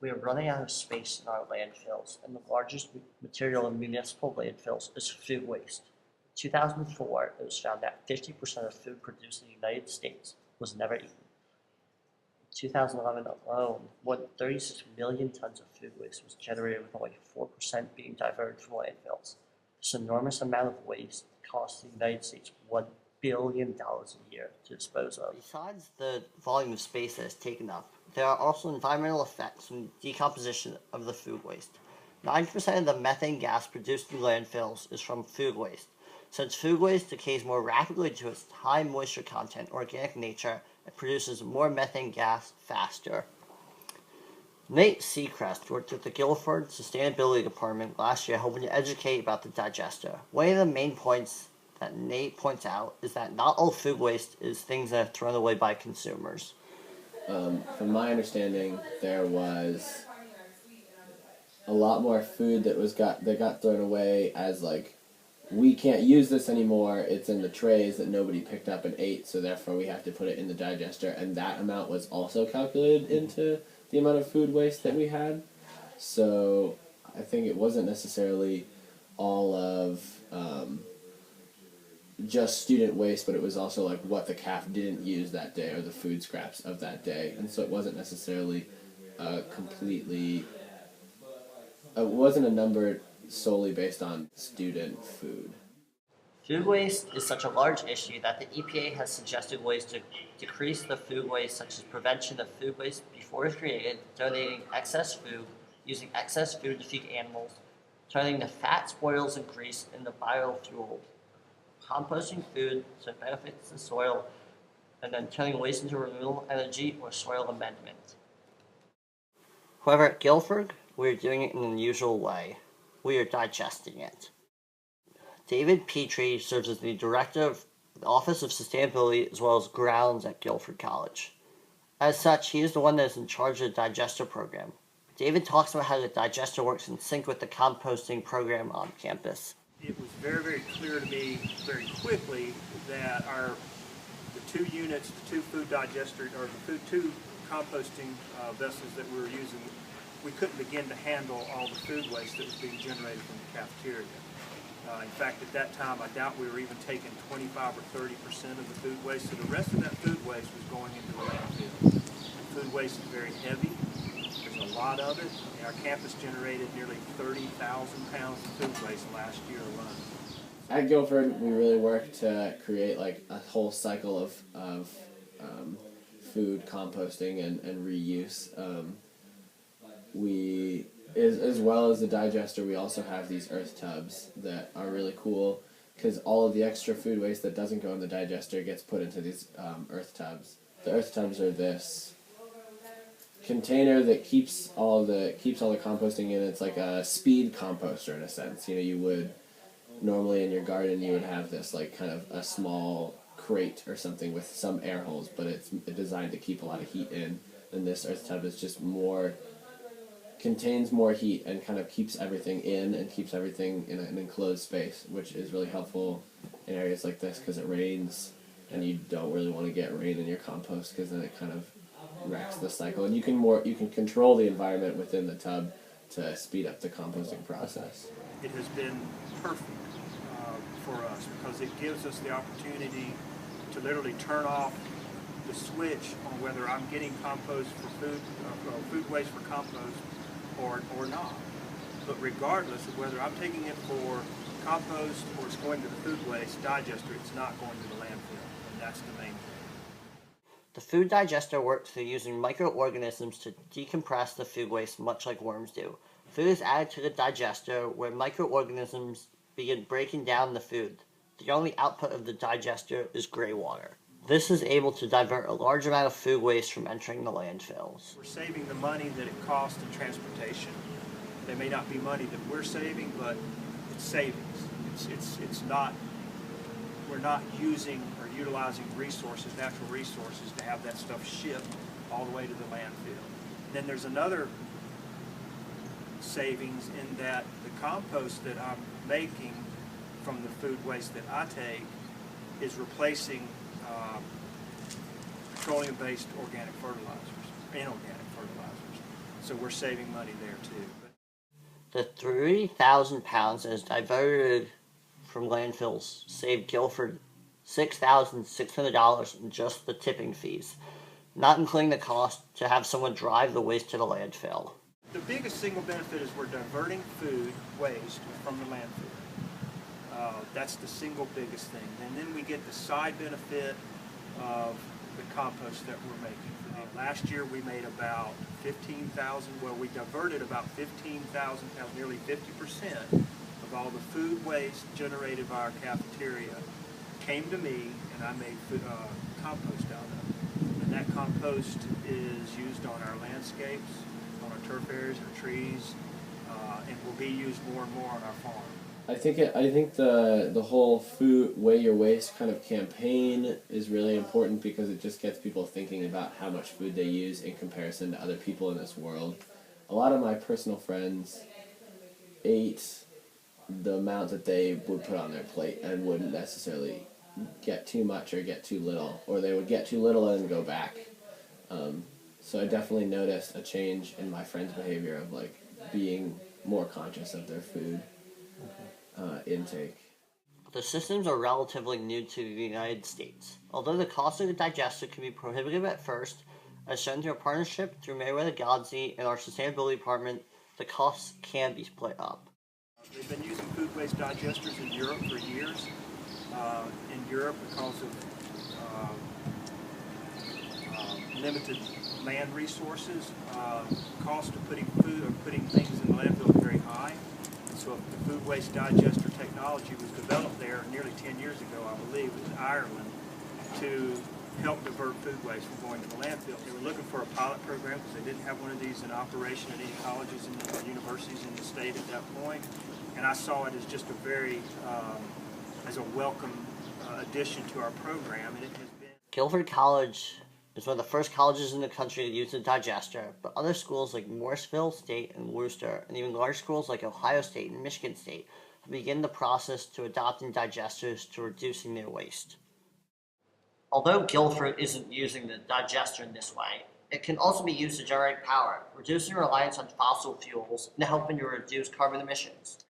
We are running out of space in our landfills, and the largest material in municipal landfills is food waste. In 2004, it was found that 50% of food produced in the United States was never eaten. In 2011 alone, more than 36 million tons of food waste was generated, with only 4% being diverted from landfills. This enormous amount of waste costs the United States $1 billion a year to dispose of. Besides the volume of space that is taken up, there are also environmental effects from decomposition of the food waste. 90% of the methane gas produced in landfills is from food waste. Since food waste decays more rapidly due to its high moisture content, organic nature, it produces more methane gas faster. Nate Seacrest worked at the Guilford Sustainability Department last year, hoping to educate about the digester. One of the main points that Nate points out is that not all food waste is things that are thrown away by consumers. From my understanding, there was a lot more food that got thrown away as like, we can't use this anymore. It's in the trays that nobody picked up and ate, so therefore we have to put it in the digester. And that amount was also calculated into the amount of food waste that we had. So I think it wasn't necessarily all of just student waste, but it was also like what the CAF didn't use that day or the food scraps of that day. And so it wasn't necessarily completely, it wasn't a number solely based on student food. Food waste is such a large issue that the EPA has suggested ways to decrease the food waste, such as prevention of food waste before it's created, donating excess food, using excess food to feed animals, turning the fats, oils, and grease into biofuel, composting food so it benefits the soil, and then turning waste into renewable energy or soil amendment. However, at Guilford, we are doing it in an unusual way. We are digesting it. David Petrie serves as the director of the Office of Sustainability as well as grounds at Guilford College. As such, he is the one that is in charge of the digester program. David talks about how the digester works in sync with the composting program on campus. It was very, very clear to me very quickly that the two units, the two food digester, or the two composting vessels that we were using, we couldn't begin to handle all the food waste that was being generated from the cafeteria. In fact, at that time, I doubt we were even taking 25 or 30% of the food waste, so the rest of that food waste was going into the landfill. Food waste is very heavy. There's a lot of it. Our campus generated nearly 30,000 pounds of food waste last year alone. At Guilford, we really work to create like a whole cycle of food composting and reuse. As well as the digester, we also have these earth tubs that are really cool because all of the extra food waste that doesn't go in the digester gets put into these earth tubs. The earth tubs are this container that keeps all the composting in. It's like a speed composter in a sense. You know, you would normally in your garden you would have this like kind of a small crate or something with some air holes, but it's designed to keep a lot of heat in. And this earth tub is just contains more heat and kind of keeps everything in and keeps everything in an enclosed space, which is really helpful in areas like this because it rains and you don't really want to get rain in your compost because then it kind of wrecks the cycle. And you can control the environment within the tub to speed up the composting process. It has been perfect for us because it gives us the opportunity to literally turn off the switch on whether I'm getting compost for food waste for compost or not. But regardless of whether I'm taking it for compost or it's going to the food waste digester, it's not going to the landfill, and that's the main thing. The food digester works through using microorganisms to decompress the food waste much like worms do. Food is added to the digester where microorganisms begin breaking down the food. The only output of the digester is gray water. This is able to divert a large amount of food waste from entering the landfills. We're saving the money that it costs in transportation. They may not be money that we're saving, but it's savings. It's not, we're not using or utilizing resources, natural resources, to have that stuff shipped all the way to the landfill. Then there's another savings in that the compost that I'm making from the food waste that I take is replacing petroleum-based organic fertilizers, inorganic fertilizers. So we're saving money there too. The 3,000 pounds that is diverted from landfills saved Guilford $6,600 in just the tipping fees, not including the cost to have someone drive the waste to the landfill. The biggest single benefit is we're diverting food waste from the landfill. That's the single biggest thing. And then we get the side benefit of the compost that we're making. Last year we made about 15,000, well, we diverted about 15,000 pounds, nearly 50% of all the food waste generated by our cafeteria came to me, and I made compost out of it. And that compost is used on our landscapes, on our turf areas, our trees, and will be used more and more on our farm. I think the whole food weigh your waste kind of campaign is really important because it just gets people thinking about how much food they use in comparison to other people in this world. A lot of my personal friends ate the amount that they would put on their plate and wouldn't necessarily get too much or get too little, or they would get too little and then go back. So I definitely noticed a change in my friends' behavior of like being more conscious of their food intake. The systems are relatively new to the United States. Although the cost of the digester can be prohibitive at first, as shown through a partnership through Meriwether Godsey and our sustainability department, the costs can be split up. We've been using food waste digesters in Europe for years. In Europe, because of limited land resources, cost of putting food or putting things in the landfill is very high. So the food waste digester technology was developed there nearly 10 years ago, I believe, in Ireland, to help divert food waste from going to the landfill. They were looking for a pilot program because they didn't have one of these in operation at any colleges and universities in the state at that point. And I saw it as just a very, as a welcome addition to our program, and it has been. Guilford College is one of the first colleges in the country to use the digester, but other schools like Morrisville State and Worcester, and even large schools like Ohio State and Michigan State, have begun the process to adopting digesters to reducing their waste. Although Guilford isn't using the digester in this way, it can also be used to generate power, reducing reliance on fossil fuels and helping to reduce carbon emissions.